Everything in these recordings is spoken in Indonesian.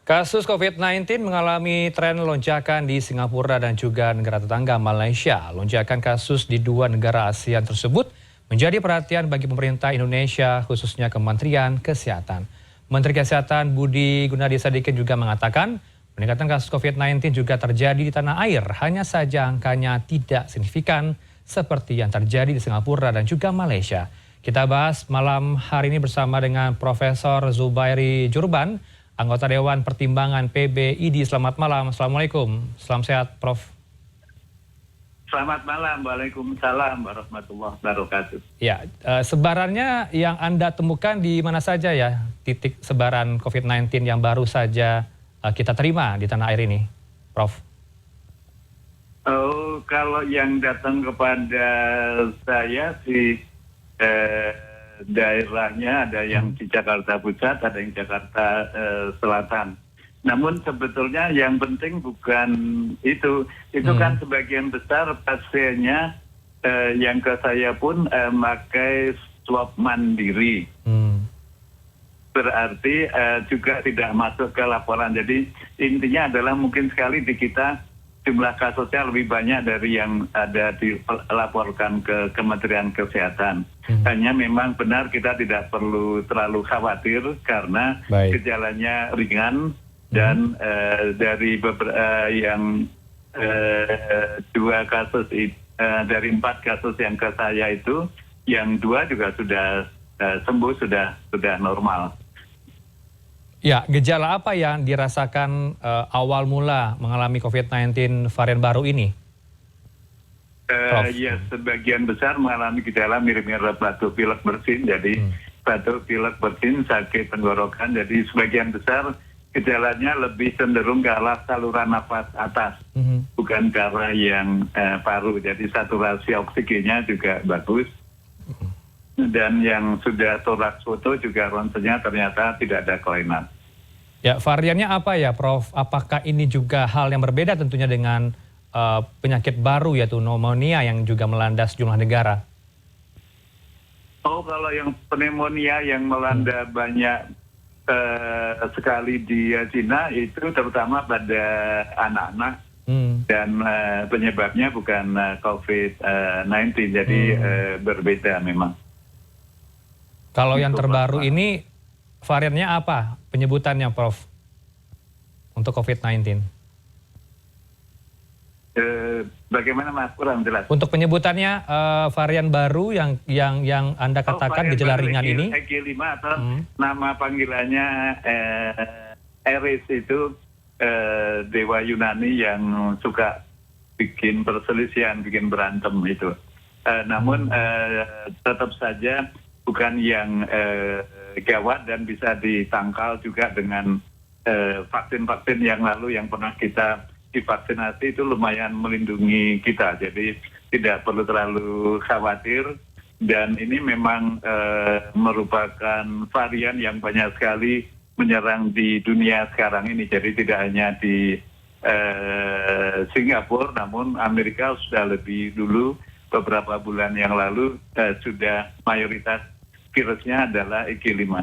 Kasus COVID-19 mengalami tren lonjakan di Singapura dan juga negara tetangga Malaysia. Lonjakan kasus di dua negara ASEAN tersebut menjadi perhatian bagi pemerintah Indonesia, khususnya Kementerian Kesehatan. Menteri Kesehatan Budi Gunadi Sadikin juga mengatakan peningkatan kasus COVID-19 juga terjadi di tanah air, hanya saja angkanya tidak signifikan seperti yang terjadi di Singapura dan juga Malaysia. Kita bahas malam hari ini bersama dengan Profesor Zubairi Jurban, anggota Dewan Pertimbangan PBID. Selamat malam. Assalamualaikum. Salam sehat, Prof. Selamat malam. Waalaikumsalam warahmatullahi wabarakatuh. Ya, sebarannya yang Anda temukan di mana saja ya titik sebaran COVID-19 yang baru saja kita terima di tanah air ini, Prof? Oh, kalau yang datang kepada saya sih daerahnya ada yang di Jakarta Pusat, ada yang Jakarta Selatan. Namun sebetulnya yang penting bukan itu. Itu kan sebagian besar pasiennya yang ke saya pun pakai swab mandiri. Berarti juga tidak masuk ke laporan. Jadi intinya adalah mungkin sekali di kita jumlah kasusnya lebih banyak dari yang ada dilaporkan ke Kementerian Kesehatan. Hanya memang benar kita tidak perlu terlalu khawatir karena gejalanya ringan dan dari yang dua kasus dari 4 kasus yang ke saya itu, yang 2 juga sudah sembuh, sudah normal. Ya, gejala apa yang dirasakan awal mula mengalami COVID-19 varian baru ini? Ya, sebagian besar mengalami gejala mirip-mirip batuk pilek bersin. Jadi batuk pilek bersin, sakit tenggorokan. Jadi sebagian besar gejalanya lebih cenderung ke arah saluran nafas atas, bukan ke arah yang paru. Jadi saturasi oksigennya juga bagus. Dan yang sudah toraks foto juga ronsennya ternyata tidak ada kelainan. Ya, variannya apa ya, Prof? Apakah ini juga hal yang berbeda tentunya dengan penyakit baru yaitu pneumonia yang juga melanda sejumlah negara? Oh, kalau yang pneumonia yang melanda banyak sekali di Cina itu terutama pada anak-anak dan penyebabnya bukan COVID-19, jadi berbeda memang. Kalau yang terbaru ini variannya apa penyebutannya, Prof, untuk COVID-19? Bagaimana Mas? Kurang jelas. Untuk penyebutannya varian baru yang Anda katakan gejala ringan ini? EG5 atau nama panggilannya Eris itu dewa Yunani yang suka bikin perselisihan, bikin berantem itu. Namun tetap saja bukan yang gawat dan bisa ditangkal juga dengan vaksin-vaksin yang lalu yang pernah kita divaksinasi itu lumayan melindungi kita. Jadi tidak perlu terlalu khawatir dan ini memang merupakan varian yang banyak sekali menyerang di dunia sekarang ini. Jadi tidak hanya di Singapura, namun Amerika sudah lebih dulu beberapa bulan yang lalu sudah mayoritas virusnya adalah EG5.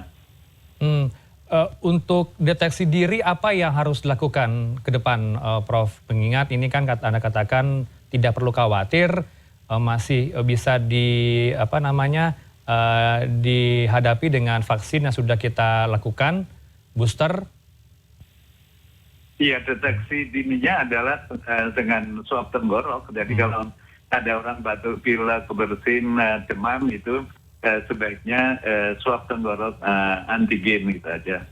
Untuk deteksi diri apa yang harus dilakukan ke depan, Prof? Mengingat ini kan Anda katakan tidak perlu khawatir, masih bisa dihadapi dengan vaksin yang sudah kita lakukan, booster. Iya, deteksi dininya adalah dengan swab tenggorok. Jadi kalau ada orang batuk pilek bersin, demam itu sebaiknya swab tenggorok antigen gitu aja.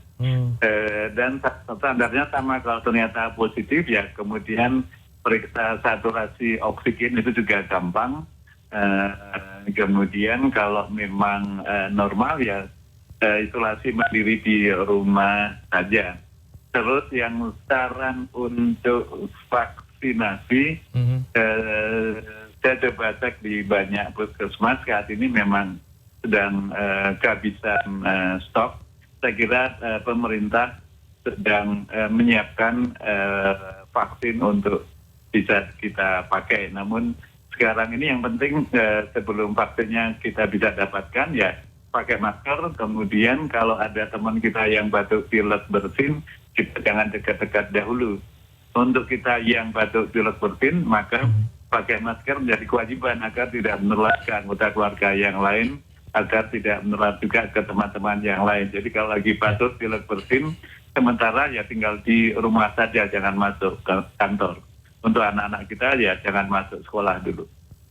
Dan standarnya sama, kalau ternyata positif ya kemudian periksa saturasi oksigen itu juga gampang. Kemudian kalau memang normal ya isolasi mandiri di rumah saja. Terus yang saran untuk vaksinasi, saya coba cek di banyak puskesmas saat ini memang sedang kehabisan stok. Saya kira pemerintah sedang menyiapkan vaksin untuk bisa kita pakai. Namun sekarang ini yang penting sebelum vaksinnya kita bisa dapatkan ya pakai masker. Kemudian kalau ada teman kita yang batuk pilek bersin kita jangan dekat-dekat dahulu. Untuk kita yang batuk pilek bersin, maka pakai masker menjadi kewajiban agar tidak menularkan anggota keluarga yang lain, agar tidak menular juga ke teman-teman yang lain. Jadi kalau lagi batuk pilek bersin, sementara ya tinggal di rumah saja, jangan masuk ke kantor. Untuk anak-anak kita ya jangan masuk sekolah dulu.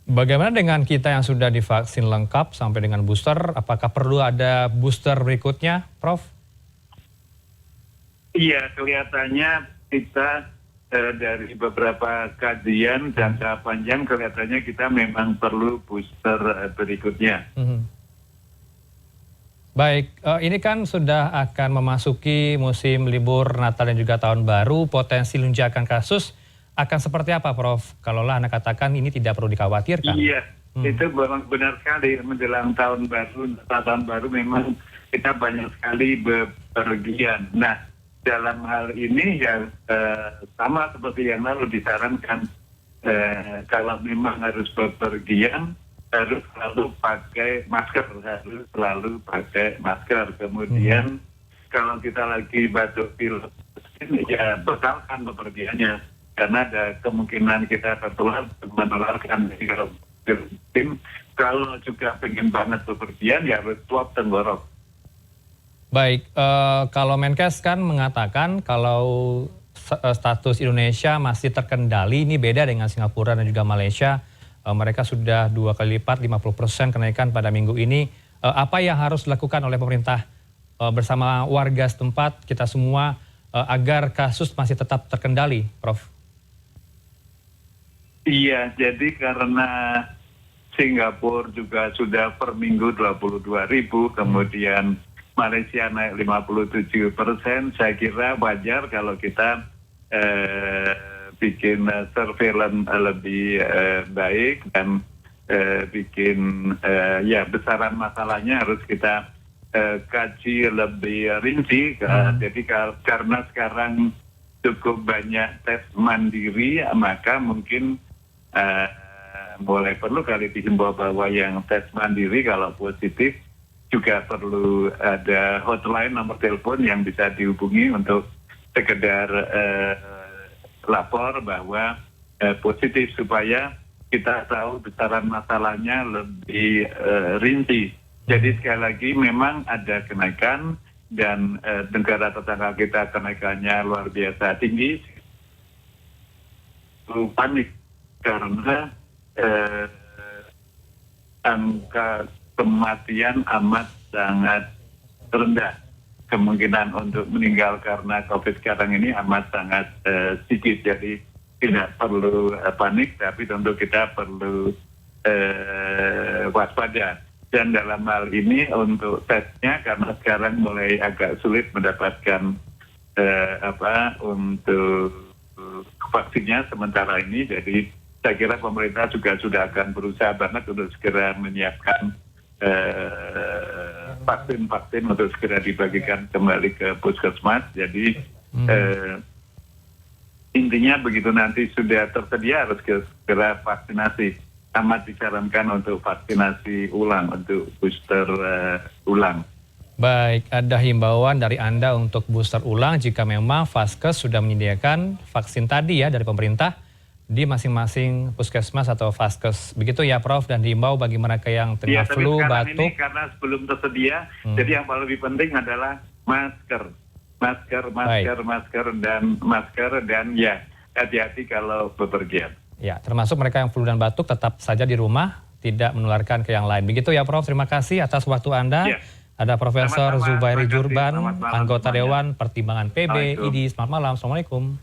Bagaimana dengan kita yang sudah divaksin lengkap sampai dengan booster? Apakah perlu ada booster berikutnya, Prof? Iya, kelihatannya kita dari beberapa kajian jangka panjang kelihatannya kita memang perlu booster berikutnya. Baik, ini kan sudah akan memasuki musim libur Natal dan juga Tahun Baru. Potensi lonjakan kasus akan seperti apa, Prof? Kalaulah Anda katakan ini tidak perlu dikhawatirkan. Iya, itu benar sekali. Menjelang tahun baru memang kita banyak sekali bepergian. Nah, dalam hal ini ya sama seperti yang lalu disarankan, kalau memang harus bepergian harus selalu pakai masker, Kemudian kalau kita lagi batuk pilek ya batalkan bepergiannya, karena ada kemungkinan kita tertular menularkan. Jadi kalau juga pengen banget bepergian ya harus swab tenggorok. Baik, kalau Menkes kan mengatakan kalau status Indonesia masih terkendali, ini beda dengan Singapura dan juga Malaysia. Mereka sudah 2 kali lipat, 50% kenaikan pada minggu ini. Apa yang harus dilakukan oleh pemerintah bersama warga setempat, kita semua, agar kasus masih tetap terkendali, Prof? Iya, jadi karena Singapura juga sudah per minggu 22.000, kemudian Malaysia naik 57%, saya kira wajar kalau kita bikin surveillance lebih baik dan bikin ya besaran masalahnya harus kita kaji lebih rinci. Jadi karena sekarang cukup banyak tes mandiri, maka mungkin mulai perlu kali dihimbau bahwa yang tes mandiri kalau positif juga perlu ada hotline, nomor telepon yang bisa dihubungi untuk sekedar lapor bahwa positif, supaya kita tahu besaran masalahnya lebih rinci. Jadi sekali lagi memang ada kenaikan dan negara tetangga kita kenaikannya luar biasa tinggi. Panik karena angka kematian amat sangat rendah. Kemungkinan untuk meninggal karena COVID sekarang ini amat sangat sedikit. Jadi tidak perlu panik, tapi tentu kita perlu waspada. Dan dalam hal ini untuk tesnya, karena sekarang mulai agak sulit mendapatkan untuk vaksinnya sementara ini, jadi saya kira pemerintah juga sudah akan berusaha banget untuk segera menyiapkan vaksin-vaksin untuk segera dibagikan kembali ke puskesmas. Jadi intinya begitu nanti sudah tersedia harus segera vaksinasi. Amat disarankan untuk vaksinasi ulang, untuk booster ulang. Baik, ada himbauan dari Anda untuk booster ulang jika memang Vaskes sudah menyediakan vaksin tadi ya dari pemerintah di masing-masing puskesmas atau Vaskes. Begitu ya, Prof, dan diimbau bagi mereka yang tengah flu, batuk. Ini karena sebelum tersedia, jadi yang paling lebih penting adalah masker. Masker dan ya hati-hati kalau bepergian. Ya, termasuk mereka yang flu dan batuk tetap saja di rumah, tidak menularkan ke yang lain. Begitu ya, Prof. Terima kasih atas waktu Anda. Ya. Ada Profesor Zubairi Jurban, anggota Dewan Pertimbangan PB, IDI. Selamat malam. Assalamualaikum.